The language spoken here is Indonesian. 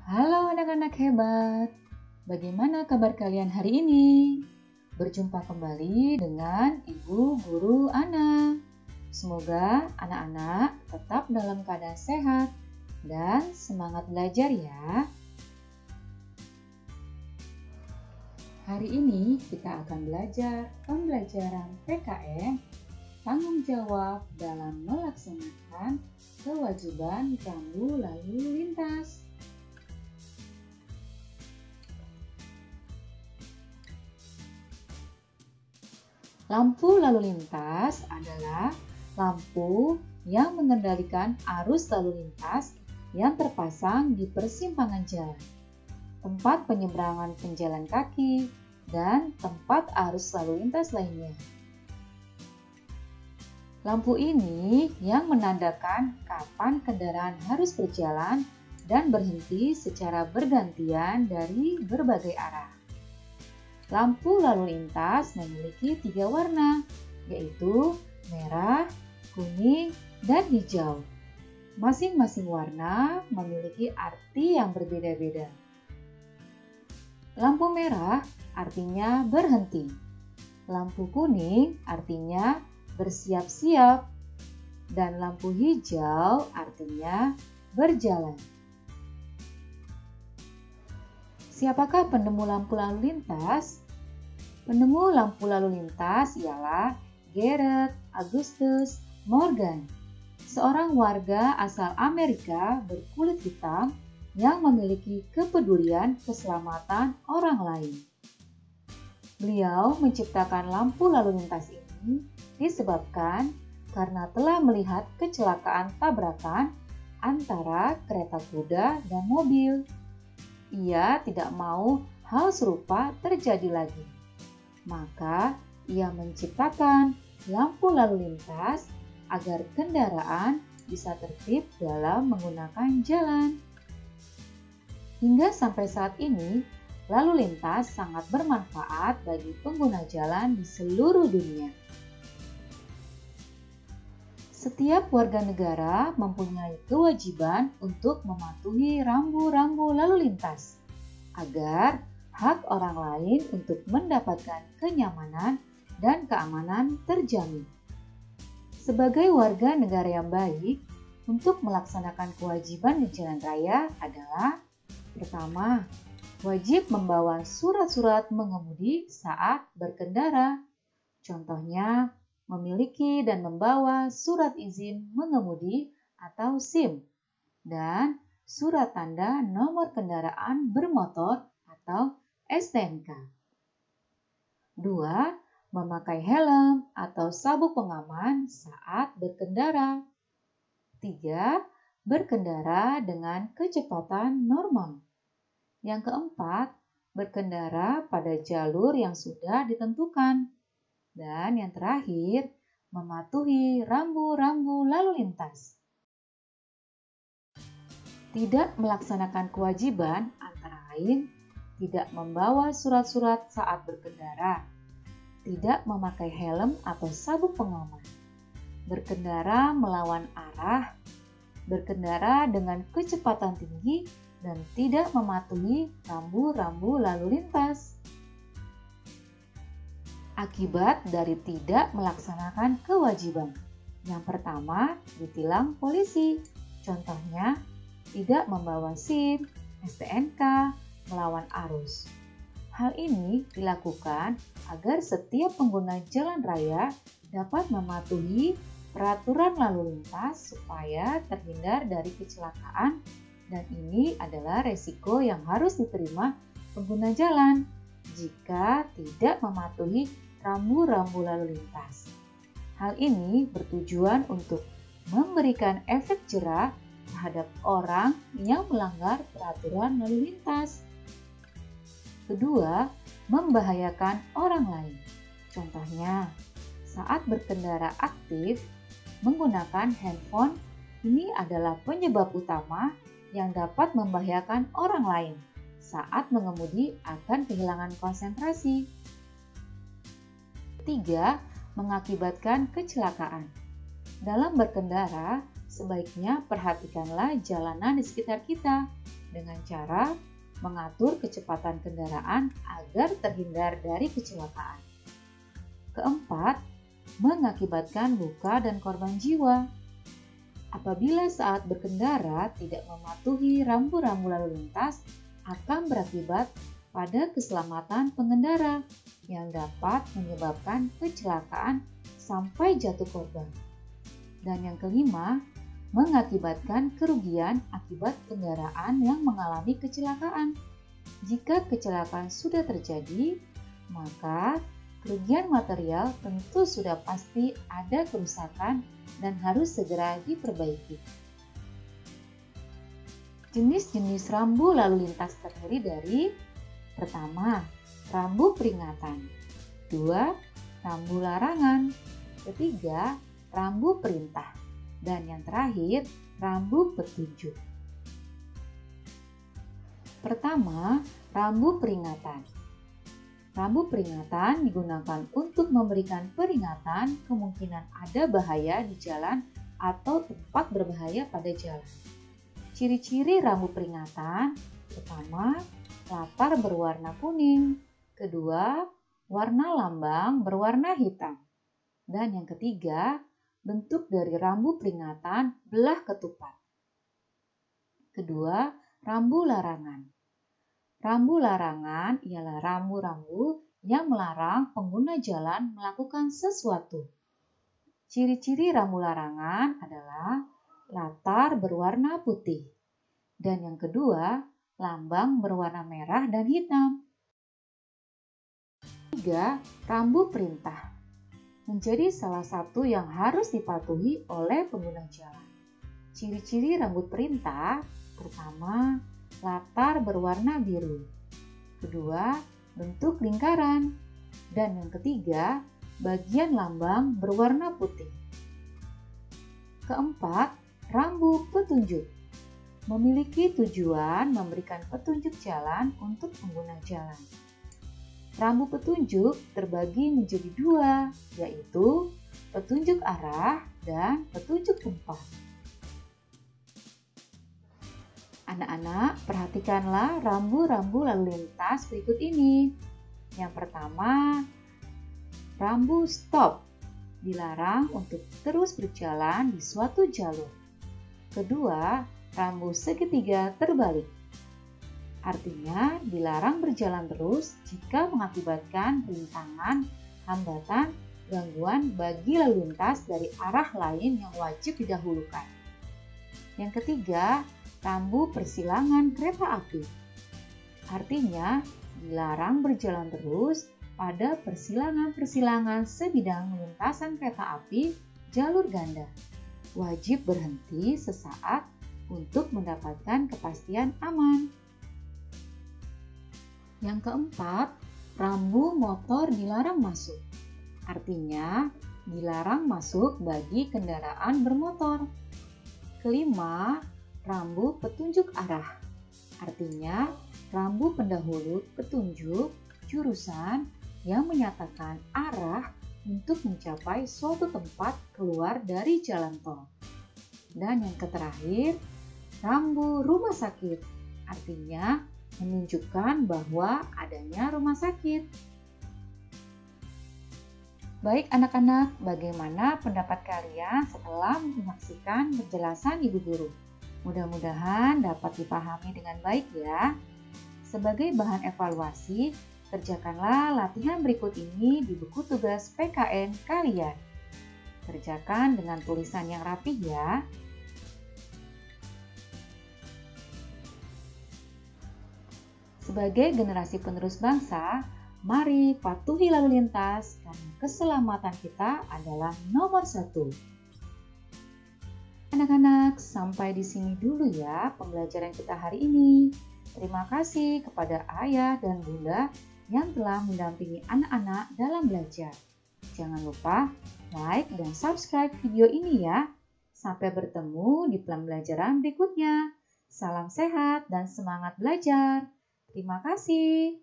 Halo anak-anak hebat, bagaimana kabar kalian hari ini? Berjumpa kembali dengan Ibu Guru Ana. Semoga anak-anak tetap dalam keadaan sehat dan semangat belajar ya. Hari ini kita akan belajar pembelajaran PKN, tanggung jawab dalam melaksanakan kewajiban rambu lalu lintas. Lampu lalu lintas adalah lampu yang mengendalikan arus lalu lintas yang terpasang di persimpangan jalan, tempat penyeberangan pejalan kaki, dan tempat arus lalu lintas lainnya. Lampu ini yang menandakan kapan kendaraan harus berjalan dan berhenti secara bergantian dari berbagai arah. Lampu lalu lintas memiliki 3 warna, yaitu merah, kuning, dan hijau. Masing-masing warna memiliki arti yang berbeda-beda. Lampu merah artinya berhenti. Lampu kuning artinya bersiap-siap. Dan lampu hijau artinya berjalan. Siapakah penemu lampu lalu lintas? Penemu lampu lalu lintas ialah Garrett Augustus Morgan, seorang warga asal Amerika berkulit hitam yang memiliki kepedulian keselamatan orang lain. Beliau menciptakan lampu lalu lintas ini disebabkan karena telah melihat kecelakaan tabrakan antara kereta kuda dan mobil. Ia tidak mau hal serupa terjadi lagi. Maka ia menciptakan lampu lalu lintas agar kendaraan bisa tertib dalam menggunakan jalan. Hingga sampai saat ini, lalu lintas sangat bermanfaat bagi pengguna jalan di seluruh dunia. Setiap warga negara mempunyai kewajiban untuk mematuhi rambu-rambu lalu lintas agar hak orang lain untuk mendapatkan kenyamanan dan keamanan terjamin. Sebagai warga negara yang baik, untuk melaksanakan kewajiban di jalan raya adalah: pertama, wajib membawa surat-surat mengemudi saat berkendara. Contohnya, memiliki dan membawa surat izin mengemudi atau SIM dan surat tanda nomor kendaraan bermotor atau STNK. 2. Memakai helm atau sabuk pengaman saat berkendara. 3. Berkendara dengan kecepatan normal. Yang keempat, berkendara pada jalur yang sudah ditentukan. Dan yang terakhir, mematuhi rambu-rambu lalu lintas. Tidak melaksanakan kewajiban antara lain tidak membawa surat-surat saat berkendara, tidak memakai helm atau sabuk pengaman, berkendara melawan arah, berkendara dengan kecepatan tinggi, dan tidak mematuhi rambu-rambu lalu lintas. Akibat dari tidak melaksanakan kewajiban. Yang pertama, ditilang polisi. Contohnya, tidak membawa SIM, STNK, melawan arus. Hal ini dilakukan agar setiap pengguna jalan raya dapat mematuhi peraturan lalu lintas supaya terhindar dari kecelakaan, dan ini adalah resiko yang harus diterima pengguna jalan jika tidak mematuhi rambu-rambu lalu lintas. Hal ini bertujuan untuk memberikan efek jera terhadap orang yang melanggar peraturan lalu lintas. Kedua, membahayakan orang lain. Contohnya, saat berkendara aktif, menggunakan handphone ini adalah penyebab utama yang dapat membahayakan orang lain saat mengemudi akan kehilangan konsentrasi. 3. Mengakibatkan kecelakaan. Dalam berkendara, Sebaiknya perhatikanlah jalanan di sekitar kita dengan cara mengatur kecepatan kendaraan agar terhindar dari kecelakaan. Keempat, mengakibatkan luka dan korban jiwa. Apabila saat berkendara tidak mematuhi rambu-rambu lalu lintas akan berakibat pada keselamatan pengendara yang dapat menyebabkan kecelakaan sampai jatuh korban. Dan yang kelima, mengakibatkan kerugian akibat kendaraan yang mengalami kecelakaan. Jika kecelakaan sudah terjadi, maka kerugian material tentu sudah pasti ada kerusakan dan harus segera diperbaiki. Jenis-jenis rambu lalu lintas terdiri dari: pertama, rambu peringatan. 2. Rambu larangan. Ketiga, rambu perintah. Dan yang terakhir, rambu petunjuk. Pertama, rambu peringatan. Rambu peringatan digunakan untuk memberikan peringatan kemungkinan ada bahaya di jalan atau tempat berbahaya pada jalan. Ciri-ciri rambu peringatan: pertama, latar berwarna kuning. Kedua, warna lambang berwarna hitam. Dan yang ketiga, bentuk dari rambu peringatan belah ketupat. Kedua, rambu larangan. Rambu larangan ialah rambu-rambu yang melarang pengguna jalan melakukan sesuatu. Ciri-ciri rambu larangan adalah latar berwarna putih. Dan yang kedua, lambang berwarna merah dan hitam. 3. Rambu perintah. Menjadi salah satu yang harus dipatuhi oleh pengguna jalan. Ciri-ciri rambu perintah: pertama, latar berwarna biru. Kedua, bentuk lingkaran. Dan yang ketiga, bagian lambang berwarna putih. Keempat, rambu petunjuk. Memiliki tujuan memberikan petunjuk jalan untuk pengguna jalan. Rambu petunjuk terbagi menjadi dua, yaitu petunjuk arah dan petunjuk tempat. Anak-anak, perhatikanlah rambu-rambu lalu lintas berikut ini. Yang pertama, rambu stop. Dilarang untuk terus berjalan di suatu jalur. Kedua, rambu segitiga terbalik. Artinya, dilarang berjalan terus jika mengakibatkan rintangan, hambatan, gangguan bagi lalu lintas dari arah lain yang wajib didahulukan. Yang ketiga, rambu persilangan kereta api. Artinya, dilarang berjalan terus pada persilangan-persilangan sebidang lintasan kereta api jalur ganda. Wajib berhenti sesaat untuk mendapatkan kepastian aman. Yang keempat, rambu motor dilarang masuk. Artinya, dilarang masuk bagi kendaraan bermotor. Kelima, rambu petunjuk arah. Artinya, rambu pendahulu petunjuk jurusan yang menyatakan arah untuk mencapai suatu tempat keluar dari jalan tol. Dan yang terakhir, rambu rumah sakit. Artinya, menunjukkan bahwa adanya rumah sakit. Baik anak-anak, bagaimana pendapat kalian setelah menyaksikan penjelasan Ibu Guru? Mudah-mudahan dapat dipahami dengan baik ya. Sebagai bahan evaluasi, kerjakanlah latihan berikut ini di buku tugas PKN kalian. Kerjakan dengan tulisan yang rapih ya. Sebagai generasi penerus bangsa, mari patuhi lalu lintas karena keselamatan kita adalah nomor 1. Anak-anak, sampai di sini dulu ya pembelajaran kita hari ini. Terima kasih kepada ayah dan bunda yang telah mendampingi anak-anak dalam belajar. Jangan lupa like dan subscribe video ini ya. Sampai bertemu di pembelajaran berikutnya. Salam sehat dan semangat belajar. Terima kasih.